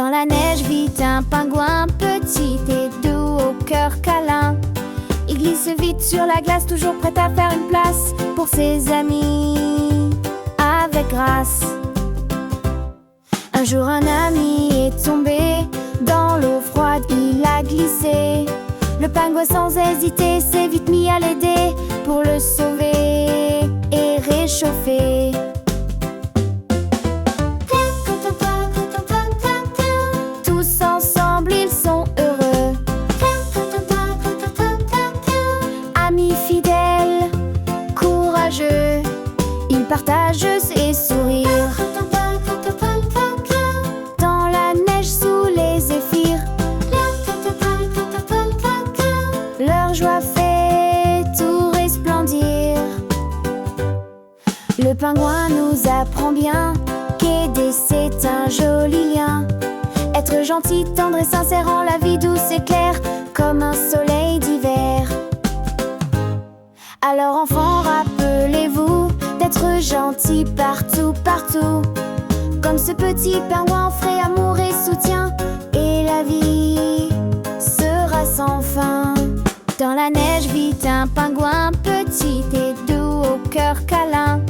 Dans la neige vit un pingouin petit et doux au cœur câlin. Il glisse vite sur la glace, toujours prêt à faire une place pour ses amis, avec grâce. Un jour un ami est tombé dans l'eau froide, il a glissé. Le pingouin sans hésiter s'est vite mis à l'aider pour le sauver et réchauffer. Tous ensemble ils sont heureux, amis fidèles, courageux, ils partagent ses sourires. Dans la neige sous les zéphyrs, leur joie fait tout resplendir. Le pingouin nous apprend bien qu'aider c'est un joli lien. Être gentil, tendre et sincère rend la vie douce et claire comme un soleil d'hiver. Alors enfants, rappelez-vous d'être gentils partout, partout. Comme ce petit pingouin frais, amour et soutien, et la vie sera sans fin. Dans la neige vit un pingouin petit et doux au cœur câlin.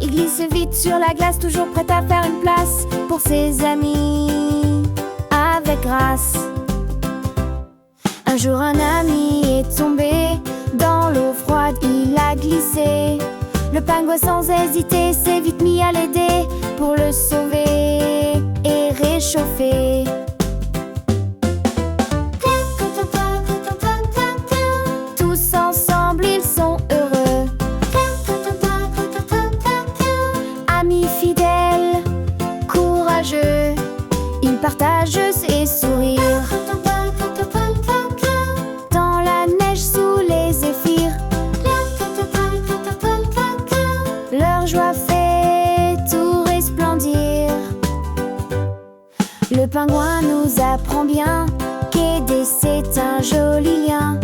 Il glisse vite sur la glace, toujours prêt à faire une place pour ses amis, avec grâce. Un jour un ami est tombé dans l'eau froide, il a glissé. Le pingouin sans hésiter s'est vite mis à l'aider pour le sauver et réchauffer. Tous ensemble ils sont heureux, amis fidèles, courageux, ils partagent ses sourires. Dans la neige sous les zéphyrs, leur joie fait tout resplendir. Le pingouin nous apprend bien qu'aider c'est un joli lien.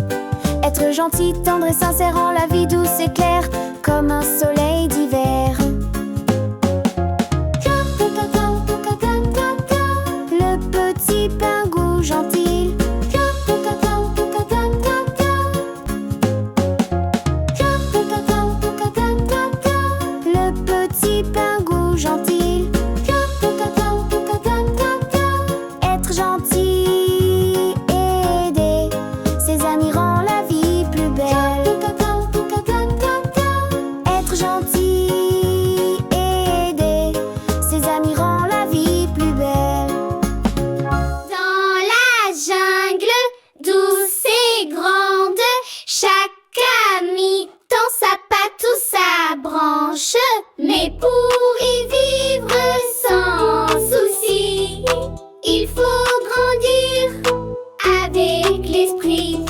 Être gentil, tendre et sincère rend la vie douce et claire comme un soleil d'hiver. Le petit pingouin gentil, le petit pingouin gentil. Être gentil, aider ses amis rend la vie plus belle. Être gentil, aider ses amis rend la vie plus belle. Dans la jungle douce et grande, chaque ami tend sa patte ou sa branche. Mais pour y vivre sans souci, il faut grandir avec l'esprit.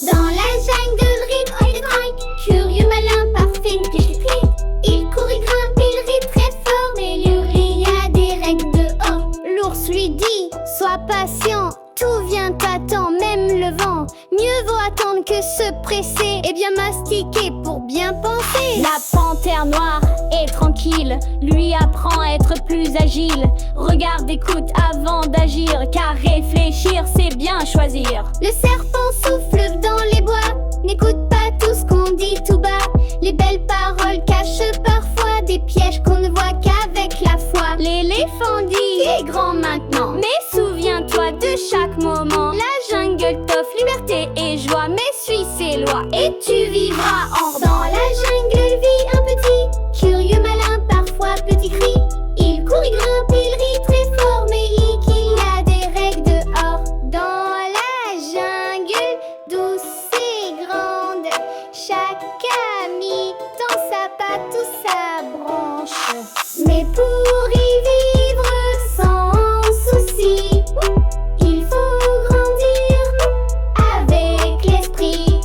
Dans la jungle rit, on est grand, curieux, malin, parfait, une piège de pluie. Il court, il grimpe, il rit très fort, mais il y a des règles dehors. L'ours lui dit, sois patient, tout vient à temps, même le vent. Mieux vaut attendre que se presser et bien mastiquer pour bien penser. La panthère noire est tranquille, lui apprend à être plus agile. Regarde, écoute avant d'agir, car réfléchir c'est bien choisir. Le serpent souffle dans les bois, n'écoute pas tout ce qu'on dit tout bas. Les belles paroles cachent parfois des pièges qu'on ne voit qu'avec la foi. L'éléphant dit, t'es grand maintenant, mais souviens-toi de chaque moment. La jungle t'offre liberté et joie, mais suis ses lois et tu vivras en Dans la jungle vit un petit, curieux, malin, parfois petit cri. Il court, il grimpe, il rit très fort, mais qu'il y a des règles dehors. Dans la jungle douce et grande, chaque ami tend sa patte ou sa branche. Mais pour y vivre sans souci, il faut grandir avec l'esprit.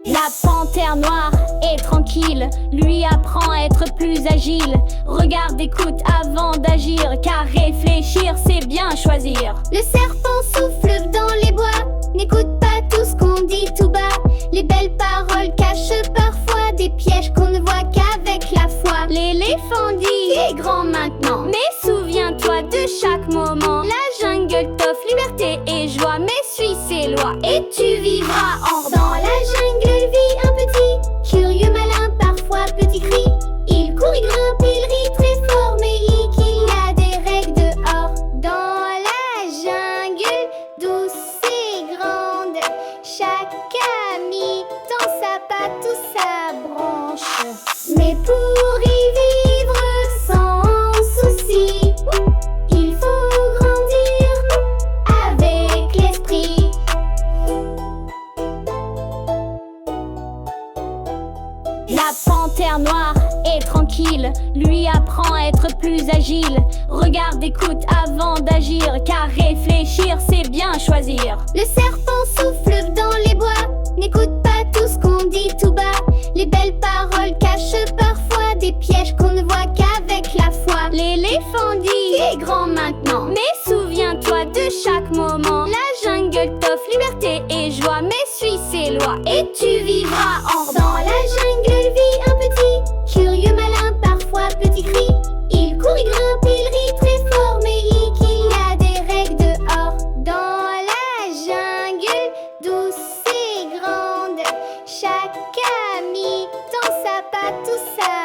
La panthère noire est tranquille, lui apprend à être plus agile. Regarde, écoute avant d'agir, car réfléchir c'est bien choisir. Le serpent souffle dans les bois, n'écoute pas tout ce qu'on dit tout bas. Les belles paroles cachent parfois des pièges qu'on ne voit qu'avec la foi. L'éléphant t'es grand maintenant. Mais souviens-toi de chaque moment. La jungle t'offre liberté et joie, mais suis ses lois et tu vivras en roi. Dans la jungle vit un petit, curieux, malin, parfois petit cri. Il court, il grimpe, il rit très fort, mais qu'il y a des règles dehors. Dans la jungle douce et grande, chaque ami tend sa patte ou sa branche. Mais pour y vivre sans souci, il faut grandir avec l'esprit. La panthère noire est tranquille, lui apprend à être plus agile. Regarde, écoute avant d'agir, car réfléchir c'est bien choisir. Le serpent souffle dans les bois, n'écoute pas tout ce qu'on dit tout bas. Les belles paroles cachent parfois des pièges qu'on ne voit qu'avec la foi. L'éléphant dit T'es grand maintenant, mais souviens-toi de chaque moment. La jungle t'offre liberté et joie, mais suis ses lois et tu vivras en roi. dans la jungle vit un petit, curieux, malin, parfois petit cri. Il court, il grimpe, il rit très fort, mais qu'il y a des règles dehors. Dans la jungle douce et grande, chaque ami tend sa patte ou sa